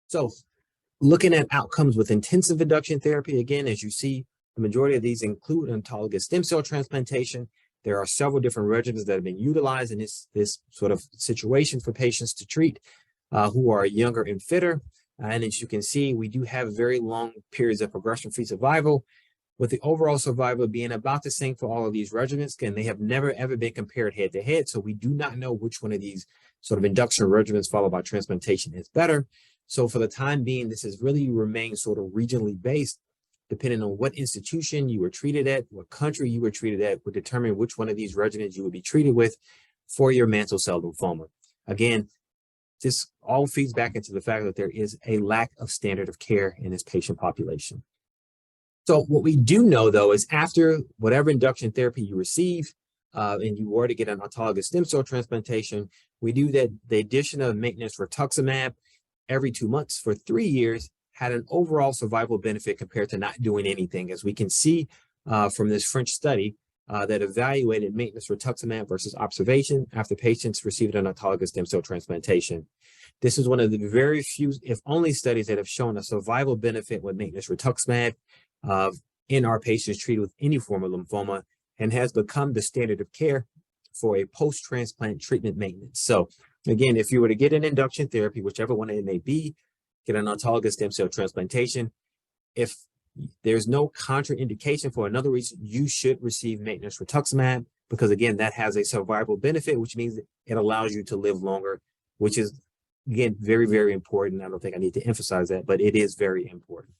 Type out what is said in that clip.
So looking at outcomes with intensive induction therapy, again, as you see, the majority of these include autologous stem cell transplantation. There are several different regimens that have been utilized in this sort of situation for patients to treat who are younger and fitter. And as you can see, we do have very long periods of progression-free survival, with the overall survival being about the same for all of these regimens. Again, they have never, ever been compared head-to-head, so we do not know which one of these sort of induction regimens followed by transplantation is better. So for the time being, this has really remained sort of regionally based, depending on what institution you were treated at, what country you were treated at, would determine which one of these regimens you would be treated with for your mantle cell lymphoma. Again, this all feeds back into the fact that there is a lack of standard of care in this patient population. So what we do know, though, is after whatever induction therapy you receive, and you were to get an autologous stem cell transplantation, we do that the addition of maintenance rituximab every 2 months for 3 years had an overall survival benefit compared to not doing anything, as we can see from this French study that evaluated maintenance rituximab versus observation after patients received an autologous stem cell transplantation. This is one of the very few, if only, studies that have shown a survival benefit with maintenance rituximab in our patients treated with any form of lymphoma, and has become the standard of care for a post-transplant treatment maintenance. So again, if you were to get an induction therapy, whichever one it may be, get an autologous stem cell transplantation, if there's no contraindication for another reason, you should receive maintenance rituximab, because again, that has a survival benefit, which means it allows you to live longer, which is, again, very, very important. I don't think I need to emphasize that, but it is very important.